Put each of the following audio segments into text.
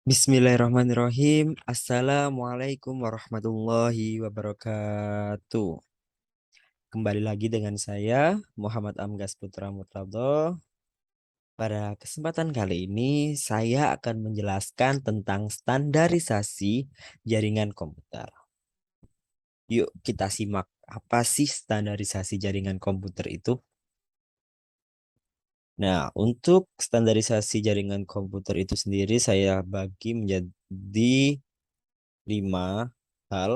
Bismillahirrahmanirrahim. Assalamualaikum warahmatullahi wabarakatuh. Kembali lagi dengan saya, Muhammad Amgas Putra Murtado. Pada kesempatan kali ini, saya akan menjelaskan tentang standarisasi jaringan komputer. Yuk, kita simak apa sih standarisasi jaringan komputer itu. Nah, untuk standarisasi jaringan komputer itu sendiri, saya bagi menjadi 5 hal.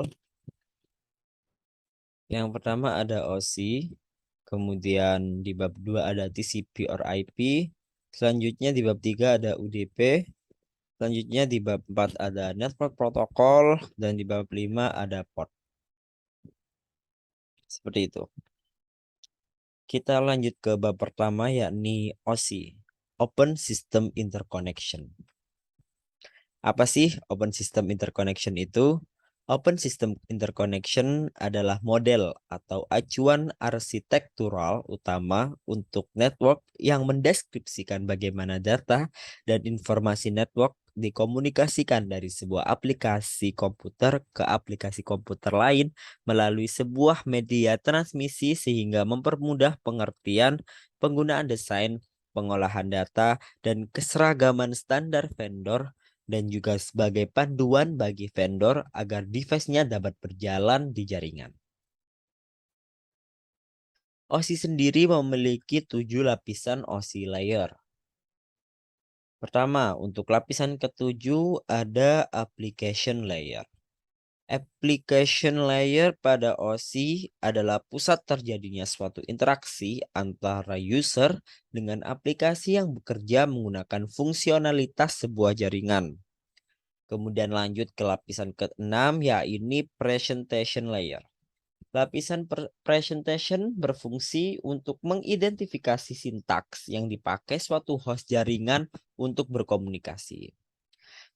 Yang pertama ada OSI, kemudian di bab 2 ada TCP or IP, selanjutnya di bab 3 ada UDP, selanjutnya di bab 4 ada network protocol, dan di bab 5 ada port. Seperti itu. Kita lanjut ke bab pertama yakni OSI, Open System Interconnection. Apa sih Open System Interconnection itu? Open System Interconnection adalah model atau acuan arsitektural utama untuk network yang mendeskripsikan bagaimana data dan informasi network dikomunikasikan dari sebuah aplikasi komputer ke aplikasi komputer lain melalui sebuah media transmisi sehingga mempermudah pengertian, penggunaan desain, pengolahan data, dan keseragaman standar vendor dan juga sebagai panduan bagi vendor agar device-nya dapat berjalan di jaringan. OSI sendiri memiliki 7 lapisan OSI layer. Pertama, untuk lapisan ketujuh ada application layer. Application layer pada OSI adalah pusat terjadinya suatu interaksi antara user dengan aplikasi yang bekerja menggunakan fungsionalitas sebuah jaringan. Kemudian lanjut ke lapisan ke-6 yaitu presentation layer. Lapisan presentation berfungsi untuk mengidentifikasi sintaks yang dipakai suatu host jaringan untuk berkomunikasi.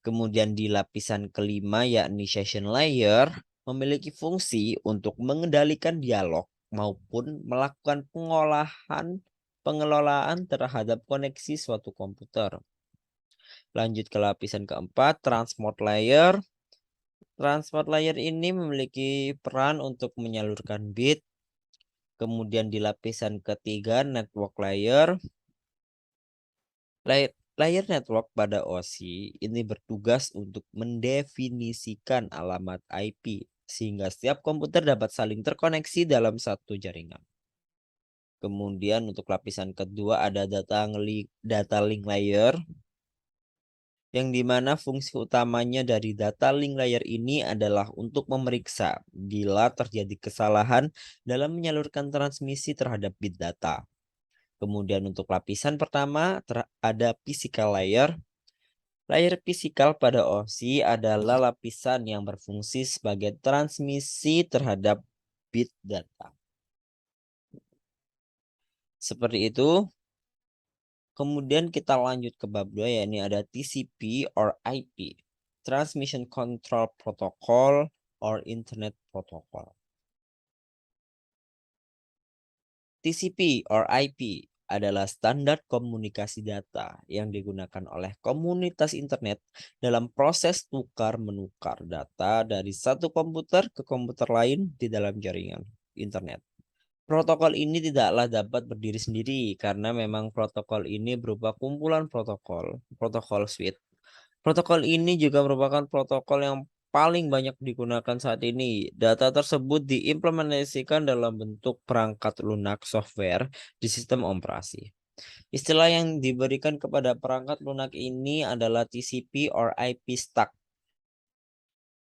Kemudian di lapisan kelima yakni session layer memiliki fungsi untuk mengendalikan dialog maupun melakukan pengelolaan terhadap koneksi suatu komputer. Lanjut ke lapisan keempat, transport layer. Transport layer ini memiliki peran untuk menyalurkan bit. Kemudian di lapisan ketiga, network layer. Layer network pada OSI ini bertugas untuk mendefinisikan alamat IP sehingga setiap komputer dapat saling terkoneksi dalam satu jaringan. Kemudian untuk lapisan kedua ada data link layer, yang dimana fungsi utamanya dari data link layer ini adalah untuk memeriksa bila terjadi kesalahan dalam menyalurkan transmisi terhadap bit data. Kemudian untuk lapisan pertama ada physical layer. Layer fisikal pada OSI adalah lapisan yang berfungsi sebagai transmisi terhadap bit data. Seperti itu. Kemudian kita lanjut ke bab 2 yakni ada TCP or IP, Transmission Control Protocol or Internet Protocol. TCP or IP adalah standar komunikasi data yang digunakan oleh komunitas internet dalam proses tukar-menukar data dari satu komputer ke komputer lain di dalam jaringan internet. Protokol ini tidaklah dapat berdiri sendiri karena memang protokol ini berupa kumpulan protokol suite. Protokol ini juga merupakan protokol yang paling banyak digunakan saat ini. Data tersebut diimplementasikan dalam bentuk perangkat lunak software di sistem operasi. Istilah yang diberikan kepada perangkat lunak ini adalah TCP or IP stack.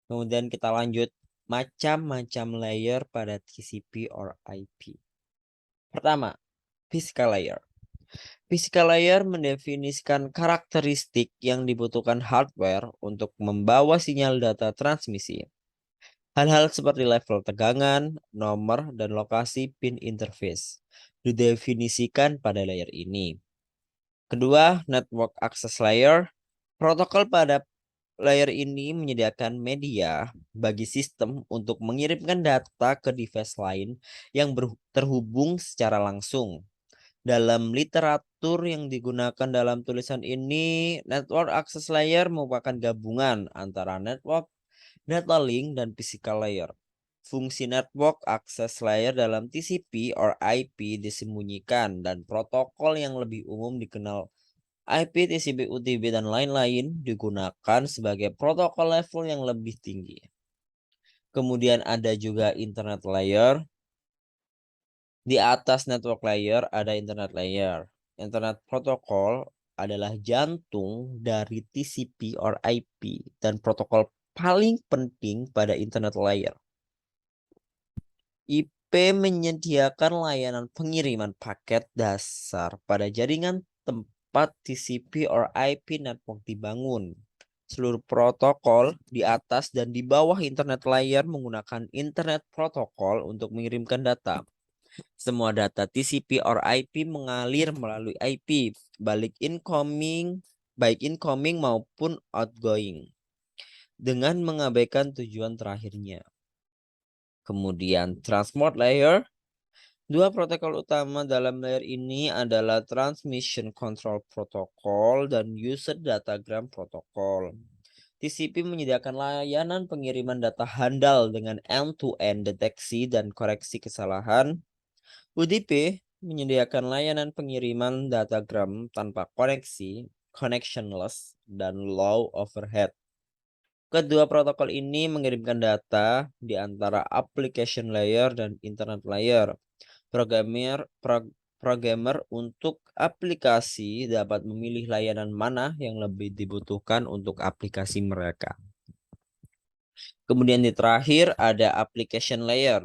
Kemudian kita lanjut macam-macam layer pada TCP or IP. Pertama, physical layer. Physical layer mendefinisikan karakteristik yang dibutuhkan hardware untuk membawa sinyal data transmisi. Hal-hal seperti level tegangan, nomor, dan lokasi pin interface didefinisikan pada layer ini. Kedua, network access layer. Protokol pada layer ini menyediakan media bagi sistem untuk mengirimkan data ke device lain yang terhubung secara langsung. Dalam literatur yang digunakan dalam tulisan ini, network access layer merupakan gabungan antara network data link dan physical layer. Fungsi network access layer dalam TCP or IP disembunyikan dan protokol yang lebih umum dikenal IP, TCP, UDP, dan lain-lain digunakan sebagai protokol level yang lebih tinggi. Kemudian ada juga internet layer. Di atas network layer ada internet layer. Internet protokol adalah jantung dari TCP or IP dan protokol paling penting pada internet layer. IP menyediakan layanan pengiriman paket dasar pada jaringan tempat TCP or IP network dibangun. Seluruh protokol di atas dan di bawah internet layer menggunakan internet protokol untuk mengirimkan data. Semua data TCP or IP mengalir melalui IP, baik incoming maupun outgoing, dengan mengabaikan tujuan terakhirnya. Kemudian transport layer. Dua protokol utama dalam layer ini adalah Transmission Control Protocol dan User Datagram Protocol. TCP menyediakan layanan pengiriman data handal dengan end-to-end deteksi dan koreksi kesalahan. UDP menyediakan layanan pengiriman datagram tanpa koneksi, connectionless, dan low overhead. Kedua protokol ini mengirimkan data di antara application layer dan internet layer. Programmer untuk aplikasi dapat memilih layanan mana yang lebih dibutuhkan untuk aplikasi mereka. Kemudian di terakhir ada application layer.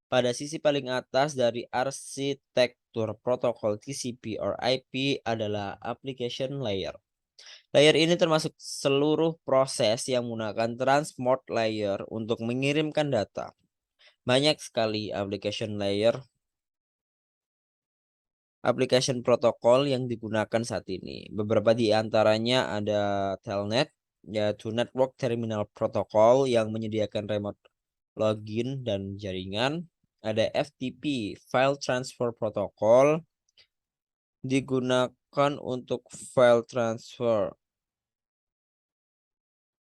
Pada sisi paling atas dari arsitektur protokol TCP or IP adalah application layer. Layer ini termasuk seluruh proses yang menggunakan transport layer untuk mengirimkan data. Banyak sekali application protokol yang digunakan saat ini. Beberapa di antaranya ada Telnet, yaitu Network Terminal Protocol yang menyediakan remote login dan jaringan. Ada FTP, File Transfer Protocol, digunakan untuk file transfer.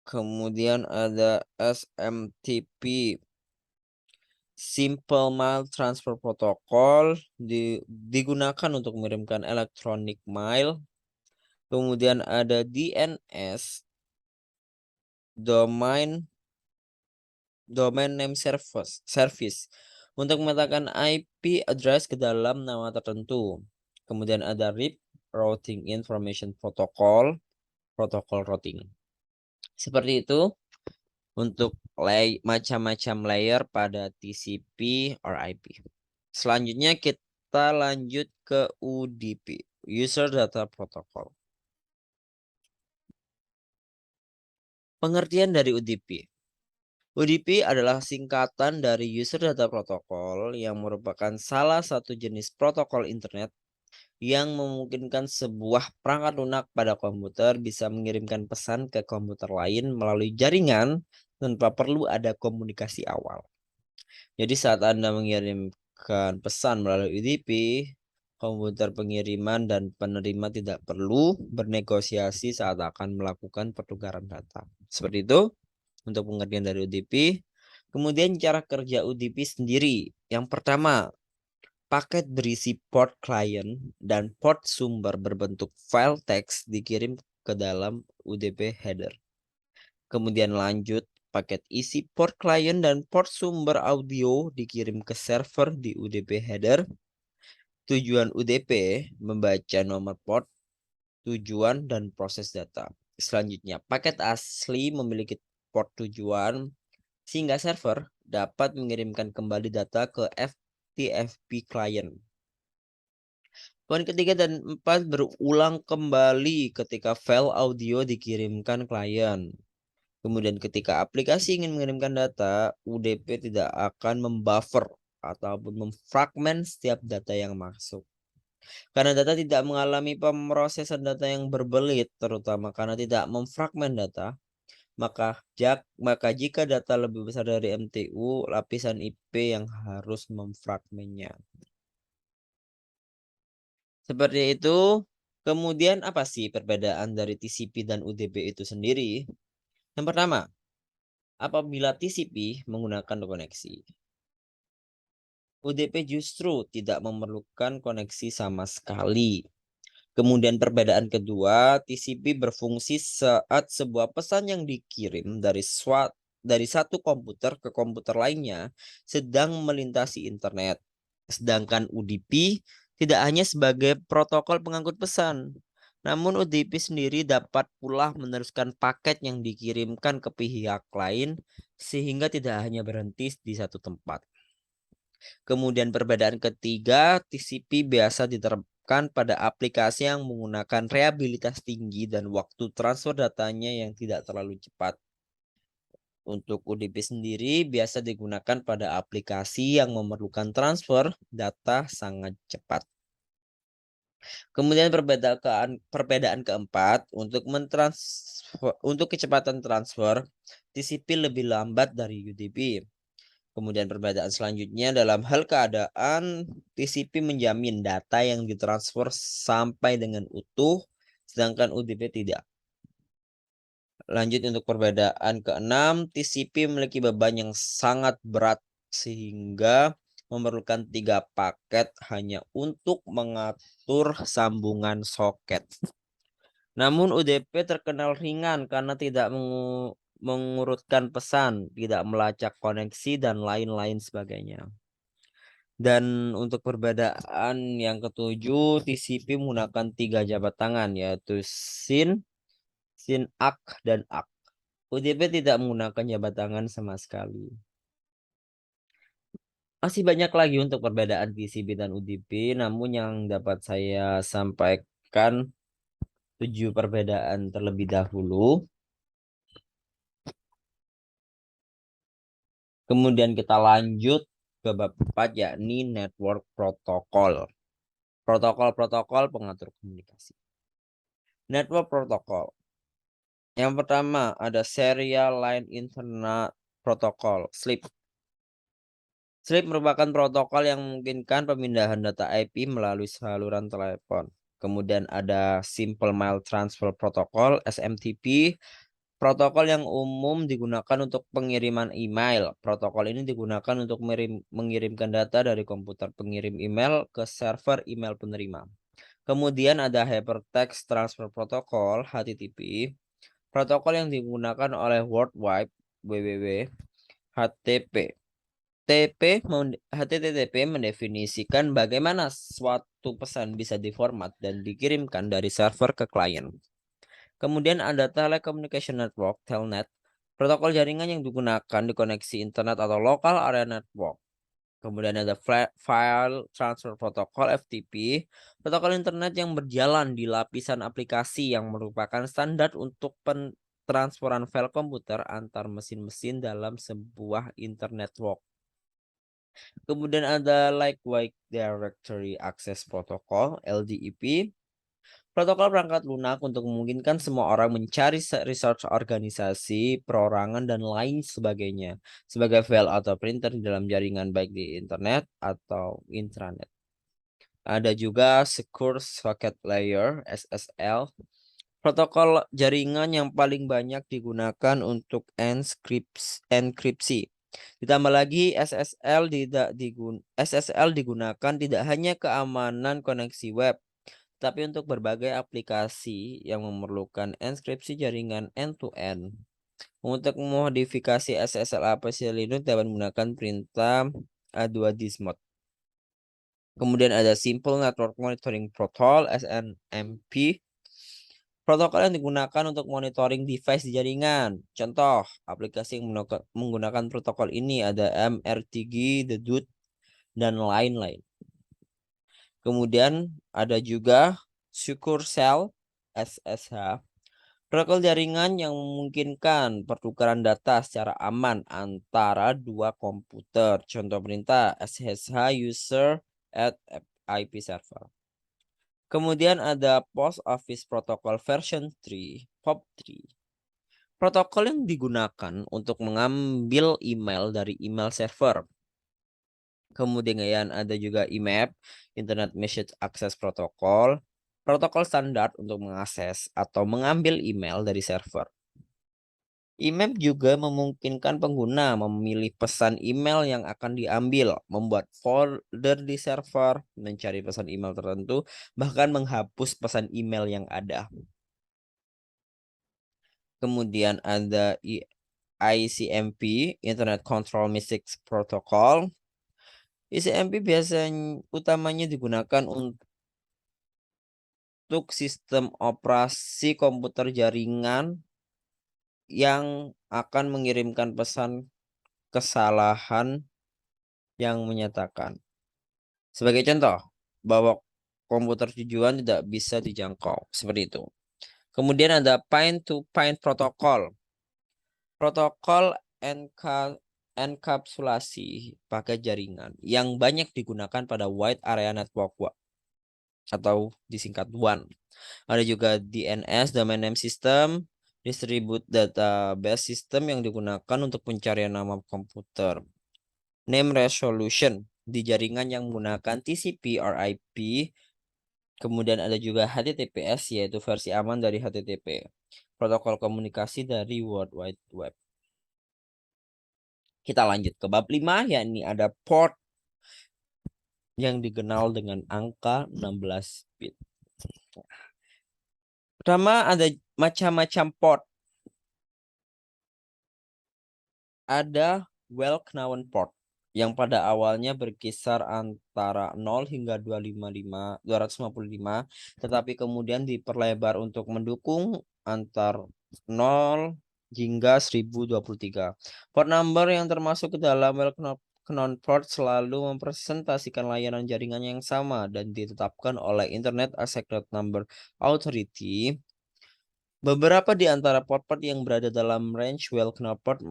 Kemudian ada SMTP, Simple Mail Transfer Protocol, digunakan untuk mengirimkan electronic mail. Kemudian ada DNS, Domain Name Service untuk memetakan IP address ke dalam nama tertentu. Kemudian ada RIP, Routing Information Protocol, protokol routing. Seperti itu untuk macam-macam layer pada TCP or IP. Selanjutnya kita lanjut ke UDP, User Data Protocol. Pengertian dari UDP. UDP adalah singkatan dari User Data Protocol yang merupakan salah satu jenis protokol internet yang memungkinkan sebuah perangkat lunak pada komputer bisa mengirimkan pesan ke komputer lain melalui jaringan tanpa perlu ada komunikasi awal. Jadi saat Anda mengirimkan pesan melalui UDP, komputer pengiriman dan penerima tidak perlu bernegosiasi saat akan melakukan pertukaran data. Seperti itu untuk pengertian dari UDP. Kemudian cara kerja UDP sendiri. Yang pertama, paket berisi port client dan port sumber berbentuk file teks dikirim ke dalam UDP header. Kemudian lanjut, paket isi port client dan port sumber audio dikirim ke server di UDP header. Tujuan UDP membaca nomor port, tujuan, dan proses data. Selanjutnya, paket asli memiliki port tujuan sehingga server dapat mengirimkan kembali data ke FTP client. Poin ketiga dan empat berulang kembali ketika file audio dikirimkan klien. Kemudian ketika aplikasi ingin mengirimkan data, UDP tidak akan membuffer ataupun memfragmen setiap data yang masuk. Karena data tidak mengalami pemrosesan data yang berbelit, terutama karena tidak memfragmen data, maka jika data lebih besar dari MTU, lapisan IP yang harus memfragmennya. Seperti itu. Kemudian apa sih perbedaan dari TCP dan UDP itu sendiri? Yang pertama, apabila TCP menggunakan koneksi, UDP justru tidak memerlukan koneksi sama sekali. Kemudian perbedaan kedua, TCP berfungsi saat sebuah pesan yang dikirim dari satu komputer ke komputer lainnya sedang melintasi internet. Sedangkan UDP tidak hanya sebagai protokol pengangkut pesan, namun UDP sendiri dapat pula meneruskan paket yang dikirimkan ke pihak lain sehingga tidak hanya berhenti di satu tempat. Kemudian perbedaan ketiga, TCP biasa diterapkan pada aplikasi yang menggunakan reliabilitas tinggi dan waktu transfer datanya yang tidak terlalu cepat. Untuk UDP sendiri biasa digunakan pada aplikasi yang memerlukan transfer data sangat cepat. Kemudian perbedaan keempat, untuk kecepatan transfer, TCP lebih lambat dari UDP. Kemudian perbedaan selanjutnya dalam hal keadaan, TCP menjamin data yang ditransfer sampai dengan utuh, sedangkan UDP tidak. Lanjut untuk perbedaan keenam, TCP memiliki beban yang sangat berat sehingga memerlukan 3 paket hanya untuk mengatur sambungan soket. Namun UDP terkenal ringan karena tidak mengurutkan pesan, tidak melacak koneksi, dan lain-lain sebagainya. Dan untuk perbedaan yang ketujuh, TCP menggunakan 3 jabat tangan yaitu SYN, SYN-ACK, dan ACK. UDP tidak menggunakan jabat tangan sama sekali. Masih banyak lagi untuk perbedaan TCP dan UDP, namun yang dapat saya sampaikan 7 perbedaan terlebih dahulu. Kemudian kita lanjut ke bab 4 yakni network protokol. Protokol-protokol pengatur komunikasi. Network protokol. Yang pertama ada Serial Line Internet Protocol, SLIP. SLIP merupakan protokol yang memungkinkan pemindahan data IP melalui saluran telepon. Kemudian ada Simple Mail Transfer Protocol, SMTP. Protokol yang umum digunakan untuk pengiriman email. Protokol ini digunakan untuk mengirimkan data dari komputer pengirim email ke server email penerima. Kemudian ada Hypertext Transfer Protocol, HTTP. Protokol yang digunakan oleh World Wide Web, HTTP. HTTP mendefinisikan bagaimana suatu pesan bisa diformat dan dikirimkan dari server ke klien. Kemudian ada Telecommunication Network, Telnet. Protokol jaringan yang digunakan di koneksi internet atau Local Area Network. Kemudian ada File Transfer Protocol, FTP. Protokol internet yang berjalan di lapisan aplikasi yang merupakan standar untuk transferan file komputer antar mesin-mesin dalam sebuah internet network. Kemudian ada Lightweight Directory Access Protocol, LDEP. Protokol perangkat lunak untuk memungkinkan semua orang mencari resource organisasi, perorangan, dan lain sebagainya sebagai file atau printer di dalam jaringan baik di internet atau intranet. Ada juga Secure Socket Layer, SSL. Protokol jaringan yang paling banyak digunakan untuk enkripsi. Ditambah lagi SSL digunakan tidak hanya keamanan koneksi web, tapi untuk berbagai aplikasi yang memerlukan enkripsi jaringan end-to-end. Untuk memodifikasi SSL aplikasi Linux dapat menggunakan perintah A2Dismod. Kemudian ada Simple Network Monitoring Protocol, SNMP. Protokol yang digunakan untuk monitoring device di jaringan. Contoh, aplikasi yang menggunakan protokol ini ada MRTG, The Dude, dan lain-lain. Kemudian ada juga Secure Shell, SSH. Protokol jaringan yang memungkinkan pertukaran data secara aman antara dua komputer. Contoh perintah SSH user at IP server. Kemudian ada Post Office Protocol version 3, POP3. Protokol yang digunakan untuk mengambil email dari email server. Kemudian ada juga IMAP, Internet Message Access Protocol, protokol standar untuk mengakses atau mengambil email dari server. IMAP juga memungkinkan pengguna memilih pesan email yang akan diambil, membuat folder di server, mencari pesan email tertentu, bahkan menghapus pesan email yang ada. Kemudian ada ICMP, Internet Control Message Protocol. ICMP biasanya utamanya digunakan untuk sistem operasi komputer jaringan yang akan mengirimkan pesan kesalahan yang menyatakan. Sebagai contoh, bahwa komputer tujuan tidak bisa dijangkau. Seperti itu. Kemudian ada Pine-to-Pine Protocol. Protokol enkapsulasi pakai jaringan yang banyak digunakan pada Wide Area Network atau disingkat WAN. Ada juga DNS, Domain Name System, Distributed Database System yang digunakan untuk pencarian nama komputer. Name Resolution di jaringan yang menggunakan TCP or IP. Kemudian ada juga HTTPS, yaitu versi aman dari HTTP. Protokol komunikasi dari World Wide Web. Kita lanjut ke bab 5, yakni ada port yang dikenal dengan angka 16 bit. Pertama ada macam-macam port. Ada well-known port yang pada awalnya berkisar antara 0 hingga 255, tetapi kemudian diperlebar untuk mendukung antar 0 hingga 1023. Port number yang termasuk ke dalam well-known port selalu mempresentasikan layanan jaringan yang sama dan ditetapkan oleh Internet Assigned Number Authority. Beberapa di antara port-port yang berada dalam range well-known port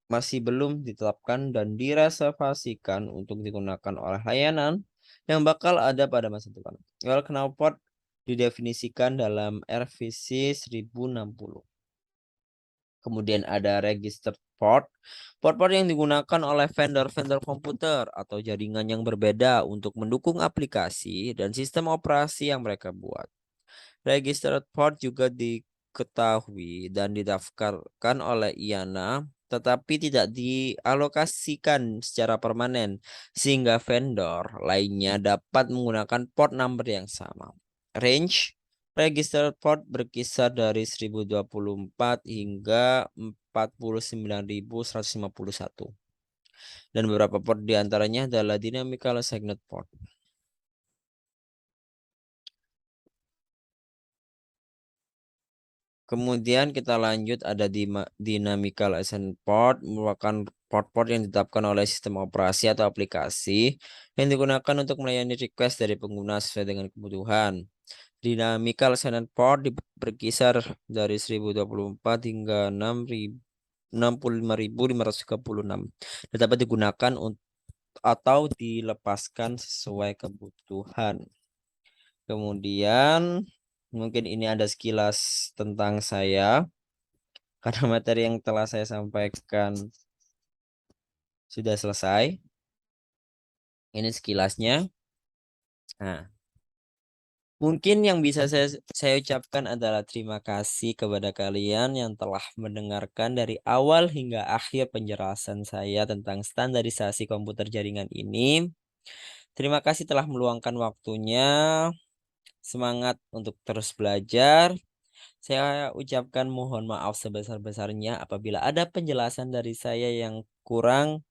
masih belum ditetapkan dan direservasikan untuk digunakan oleh layanan yang bakal ada pada masa depan. Well-known port didefinisikan dalam RVC 1060. Kemudian ada registered port. Port-port yang digunakan oleh vendor-vendor komputer atau jaringan yang berbeda untuk mendukung aplikasi dan sistem operasi yang mereka buat. Registered port juga diketahui dan didaftarkan oleh IANA, tetapi tidak dialokasikan secara permanen, sehingga vendor lainnya dapat menggunakan port number yang sama. Range registered port berkisar dari 1024 hingga 49.151. Dan beberapa port diantaranya adalah dynamical assigned port. Kemudian kita lanjut ada di dynamical assigned port, merupakan port-port yang ditetapkan oleh sistem operasi atau aplikasi yang digunakan untuk melayani request dari pengguna sesuai dengan kebutuhan. Dynamical assigned port berkisar dari 1024 hingga 65.536 dan dapat digunakan atau dilepaskan sesuai kebutuhan. Kemudian mungkin ini ada sekilas tentang saya karena materi yang telah saya sampaikan sudah selesai. Ini sekilasnya. Nah, mungkin yang bisa saya ucapkan adalah terima kasih kepada kalian yang telah mendengarkan dari awal hingga akhir penjelasan saya tentang standarisasi komputer jaringan ini. Terima kasih telah meluangkan waktunya. Semangat untuk terus belajar. Saya ucapkan mohon maaf sebesar-besarnya apabila ada penjelasan dari saya yang kurang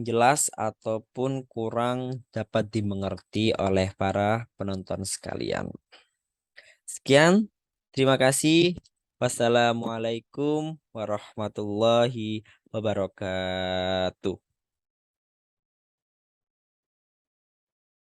jelas ataupun kurang dapat dimengerti oleh para penonton sekalian. Sekian, terima kasih. Wassalamualaikum warahmatullahi wabarakatuh.